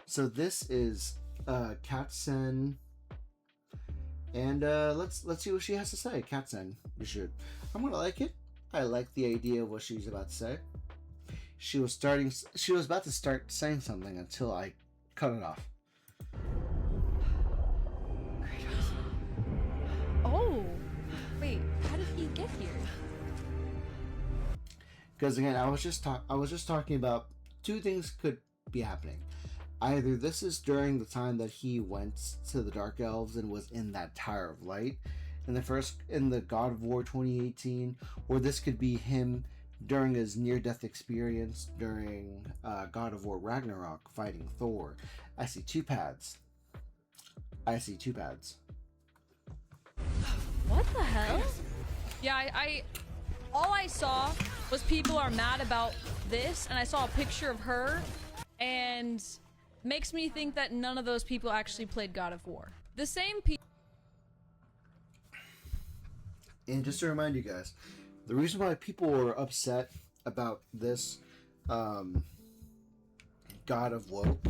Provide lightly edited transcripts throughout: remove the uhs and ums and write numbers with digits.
So this is Katsen, and let's see what she has to say. Katsen, you should. I'm gonna like it. I like the idea of what she's about to say. She was about to start saying something until I cut it off. Kratos. Oh, wait. How did he get here? Because again, I was just talking about two things could be happening. Either this is during the time that he went to the Dark Elves and was in that Tower of Light in the God of War 2018, or this could be him during his near-death experience during God of War Ragnarok fighting Thor. I see two paths. What the hell? Yeah, I all I saw was people are mad about this, and I saw a picture of her, and makes me think that none of those people actually played God of War. The same people. And just to remind you guys, the reason why people were upset about this God of Woke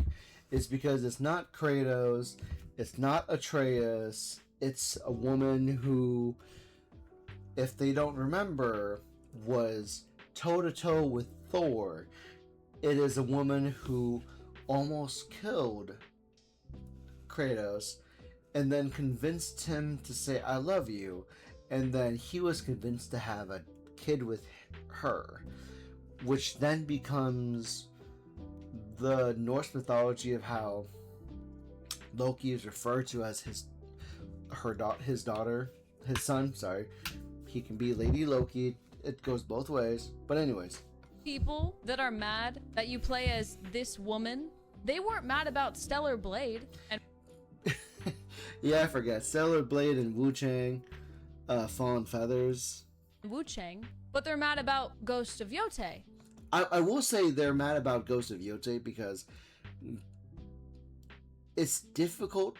is because it's not Kratos, it's not Atreus, it's a woman who, if they don't remember, was toe-to-toe with Thor. It is a woman who almost killed Kratos and then convinced him to say I love you, and then he was convinced to have a kid with her, which then becomes the Norse mythology of how Loki is referred to as his son. Sorry, he can be Lady Loki. It goes both ways. But anyways, People that are mad that you play as this woman, they weren't mad about Stellar Blade and yeah, I forget Stellar Blade and Wu Chang, Fallen Feathers. Wu Chang, but they're mad about Ghost of Yote. I will say they're mad about Ghost of Yote because it's difficult,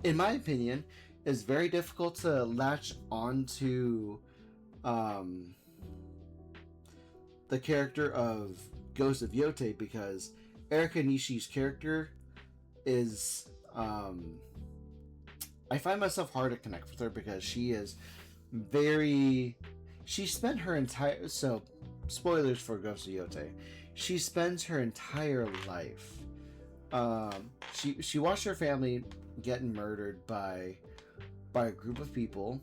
in my opinion, it's very difficult to latch onto the character of Ghost of Yote because Erika Nishi's character is I find myself hard to connect with her because she spent her entire, so spoilers for Ghost of Yote, she spends her entire life she watched her family getting murdered by a group of people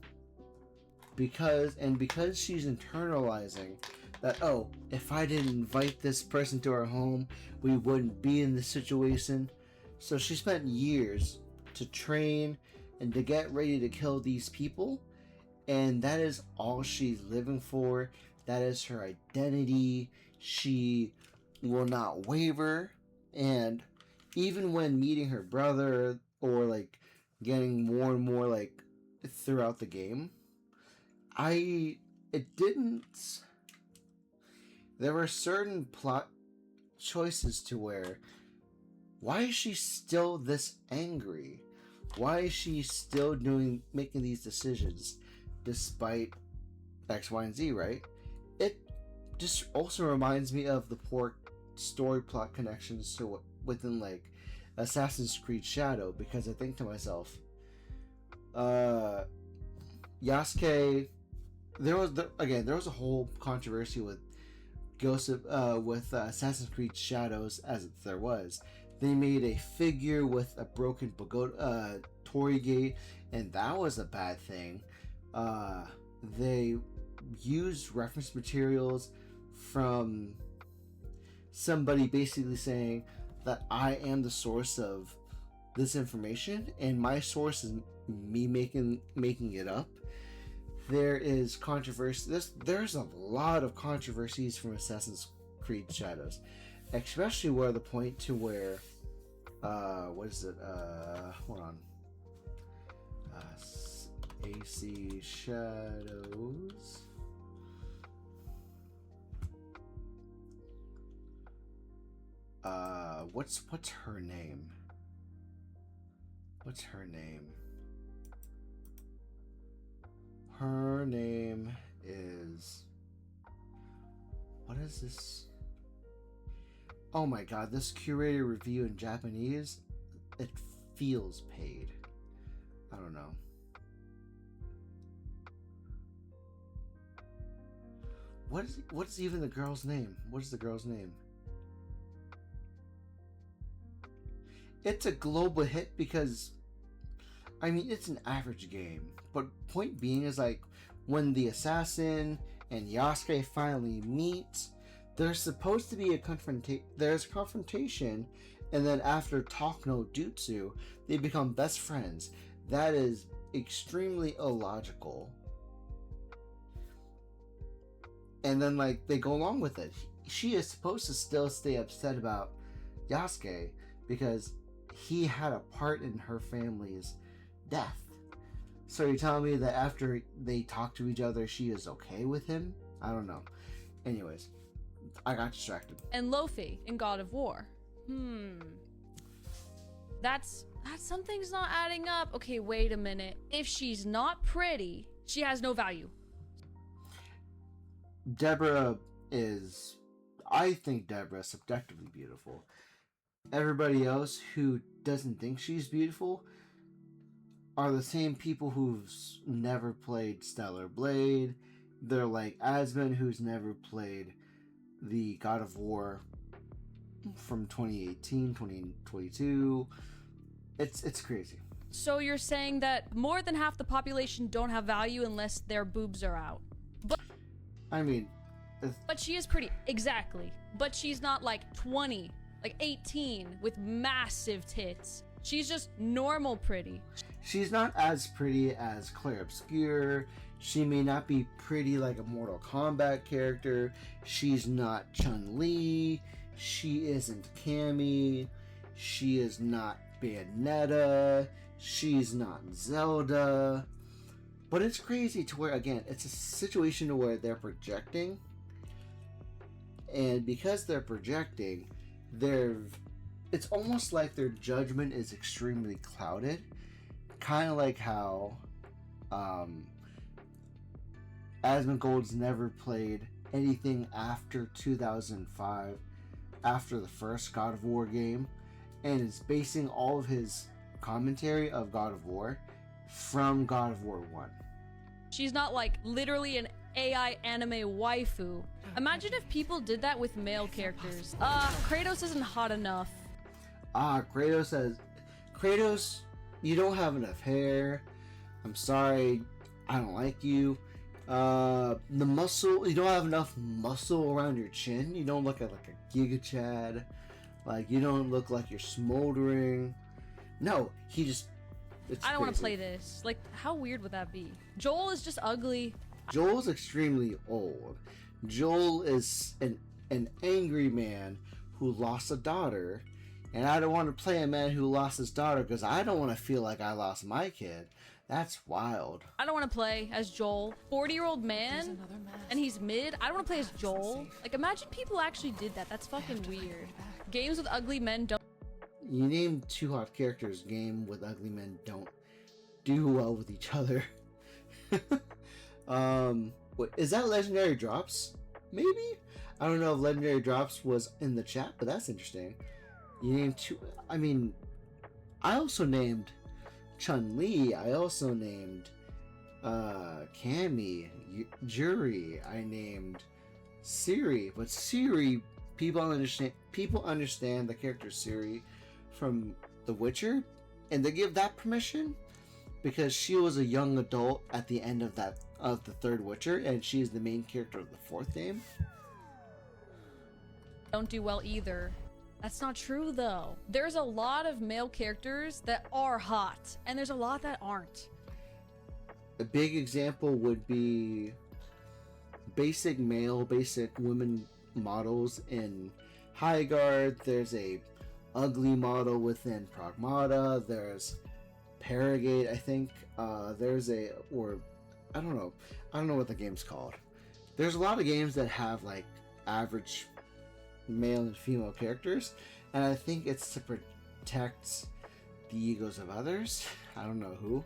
because she's internalizing that, oh, if I didn't invite this person to our home, we wouldn't be in this situation. So she spent years to train and to get ready to kill these people, and that is all she's living for. That is her identity. She will not waver, and even when meeting her brother or like getting more and more like throughout the game, there were certain plot choices to where, why is she still this angry? Why is she still making these decisions despite X, Y, and Z, right? It just also reminds me of the poor story plot connections to within like Assassin's Creed Shadow, because I think to myself, Yasuke, there was a whole controversy with Assassin's Creed Shadows, as there was. They made a figure with a broken pagoda, Torii Gate, and that was a bad thing. They used reference materials from somebody basically saying that I am the source of this information, and my source is me making it up. There is controversy. There's a lot of controversies from Assassin's Creed Shadows, especially where the point to where, what is it? Hold on. AC Shadows. What's her name? What's her name? Her name is... What is this? oh my god, this curated review in Japanese, it feels paid. I don't know. What is even the girl's name? What is the girl's name? It's a global hit because, I mean, it's an average game. But point being is, like, when the assassin and Yasuke finally meet, there's supposed to be a confrontation, and then after talk no jutsu, they become best friends. That is extremely illogical. And then, like, they go along with it. She is supposed to still stay upset about Yasuke because he had a part in her family's death. So you're telling me that after they talk to each other, she is okay with him? I don't know. Anyways, I got distracted. And Wtphu in God of War. That's something's not adding up. Okay, wait a minute. If she's not pretty, she has no value. Deborah is, I think Deborah is subjectively beautiful. Everybody else who doesn't think she's beautiful are the same people who've never played Stellar Blade. They're like Asmund, who's never played the God of War from 2018, 2022. It's crazy. So you're saying that more than half the population don't have value unless their boobs are out. I mean... But she is pretty. Exactly. But she's not like 20, like 18 with massive tits. She's just normal pretty. She's not as pretty as Claire Obscure. She may not be pretty like a Mortal Kombat character. She's not Chun-Li. She isn't Cammy. She is not Bayonetta. She's not Zelda. But it's crazy to where, again, it's a situation where they're projecting. And because they're projecting, it's almost like their judgment is extremely clouded. Kind of like how Asmongold's never played anything after 2005, after the first God of War game, and is basing all of his commentary of God of War from God of War 1. She's not like literally an AI anime waifu. Imagine if people did that with male characters. Kratos isn't hot enough. Kratos says, Kratos, you don't have enough hair. I'm sorry, I don't like you. The muscle, you don't have enough muscle around your chin. You don't look like a Giga Chad. Like, you don't look like you're smoldering. No, he just... I don't want to play this. Like, how weird would that be? Joel is just ugly. Joel's extremely old. Joel is an angry man who lost a daughter, and I don't want to play a man who lost his daughter because I don't want to feel like I lost my kid. That's wild. I don't want to play as Joel. 40-year-old man, and he's mid. I don't want to play as Joel. Like, imagine people actually did that. That's fucking weird. Games with ugly men don't... You name two hot characters, game with ugly men don't do well with each other. Is that Legendary Drops? Maybe? I don't know if Legendary Drops was in the chat, but that's interesting. You named two... I mean, I also named Chun-Li. I also named Cammy, Juri. I named Siri. But Siri, people understand the character Siri from The Witcher, and they give that permission because she was a young adult at the end of the third Witcher, and she is the main character of the fourth game. Don't do well either. That's not true though. There's a lot of male characters that are hot, and there's a lot that aren't. A big example would be basic male, basic women models in Highguard. There's a ugly model within Pragmata. There's Paragate, I think. There's I don't know what the game's called. There's a lot of games that have like average male and female characters, and I think it's to protect the egos of others. I don't know who.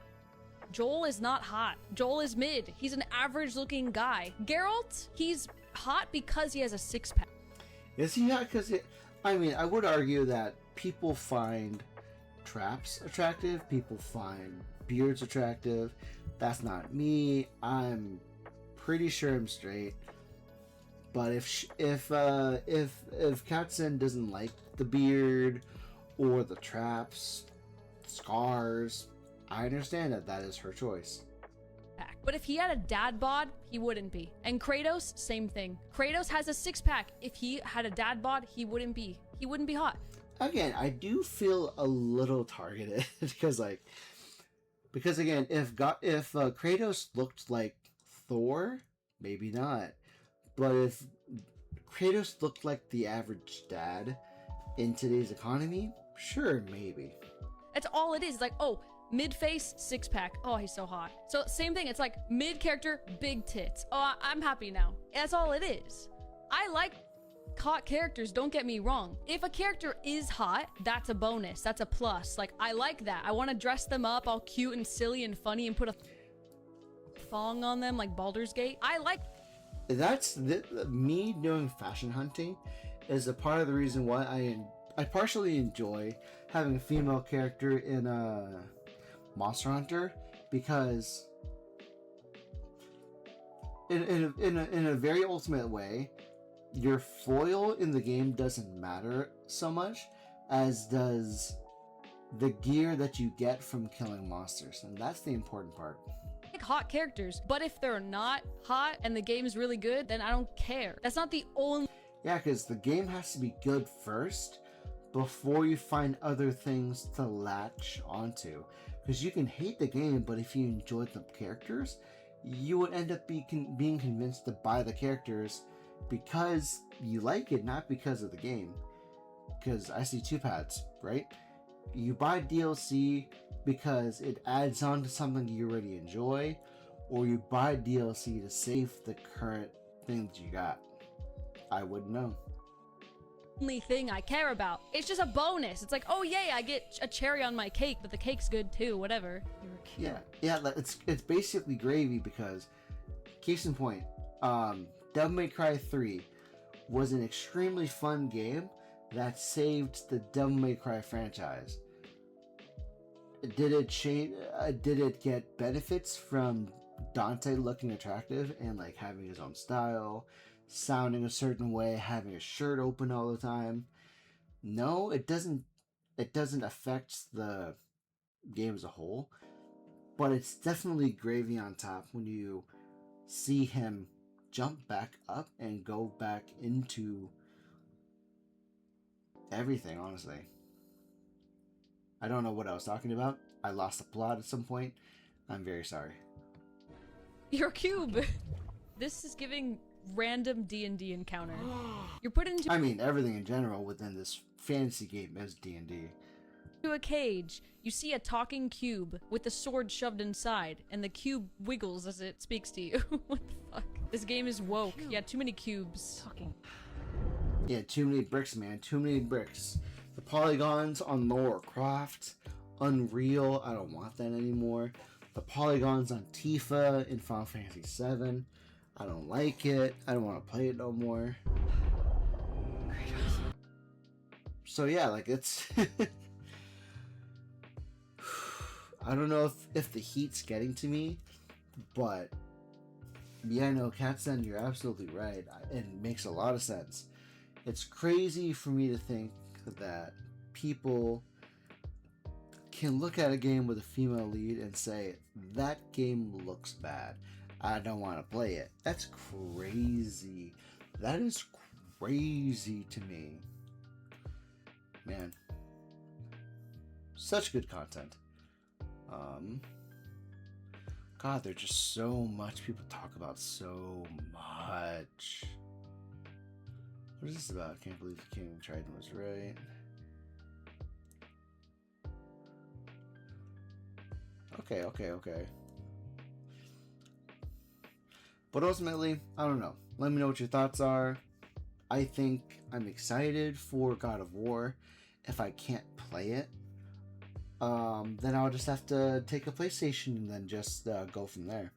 Joel is not hot. Joel is mid. He's an average looking guy. Geralt, he's hot because he has a six-pack. Is he hot because I mean, I would argue that people find traps attractive, people find beards attractive. That's not me. I'm pretty sure I'm straight. But if Katzen doesn't like the beard or the traps, scars, I understand that that is her choice. But if he had a dad bod, he wouldn't be. And Kratos, same thing. Kratos has a six-pack. If he had a dad bod, he wouldn't be hot. Again, I do feel a little targeted because again, if Kratos looked like Thor, maybe not. But if Kratos looked like the average dad in today's economy, sure, maybe. That's all it is. It's like, oh, mid-face, six-pack. Oh, he's so hot. So same thing. It's like mid-character, big tits. Oh, I'm happy now. That's all it is. I like hot characters, don't get me wrong. If a character is hot, that's a bonus. That's a plus. Like, I like that. I want to dress them up all cute and silly and funny and put a thong on them like Baldur's Gate. I like... That's me doing fashion hunting is a part of the reason why I partially enjoy having a female character in a Monster Hunter, because in a very ultimate way, your foil in the game doesn't matter so much as does the gear that you get from killing monsters, and that's the important part. Hot characters, but if they're not hot and the game is really good, then I don't care. That's not the only... Yeah, because the game has to be good first before you find other things to latch onto. Because you can hate the game, but if you enjoy the characters, you would end up being convinced to buy the characters because you like it, not because of the game. Because I see two paths, right? You buy DLC because it adds on to something you already enjoy, or you buy DLC to save the current thing that you got. I wouldn't know. Only thing I care about. It's just a bonus. It's like, oh yay, I get a cherry on my cake, but the cake's good too, whatever. You were cute. Yeah, it's basically gravy because, case in point, Devil May Cry 3 was an extremely fun game that saved the Devil May Cry franchise. Did it change? Did it get benefits from Dante looking attractive and like having his own style, sounding a certain way, having a shirt open all the time? No, it doesn't. It doesn't affect the game as a whole, but it's definitely gravy on top when you see him jump back up and go back into everything. Honestly, I don't know what I was talking about. I lost the plot at some point. I'm very sorry. You're a cube. This is giving random D&D encounter. You're put into... I mean, everything in general within this fantasy game is D&D. To a cage. You see a talking cube with the sword shoved inside, and the cube wiggles as it speaks to you. What the fuck? This game is woke. Yeah, too many cubes. Talking. Yeah, too many bricks, man. Too many bricks. The polygons on Lara Croft, Unreal, I don't want that anymore. The polygons on Tifa in Final Fantasy VII, I don't like it. I don't want to play it no more. So yeah, like it's... I don't know if the heat's getting to me, but yeah, no, Katzen, you're absolutely right. It makes a lot of sense. It's crazy for me to think that people can look at a game with a female lead and say, that game looks bad, I don't want to play it. That's crazy. That is crazy to me. Man. Such good content. God, there's just so much people talk about, so much. What is this about? Can't believe the King of Trident was right. Okay. But ultimately, I don't know. Let me know what your thoughts are. I think I'm excited for God of War. If I can't play it, then I'll just have to take a PlayStation and then just go from there.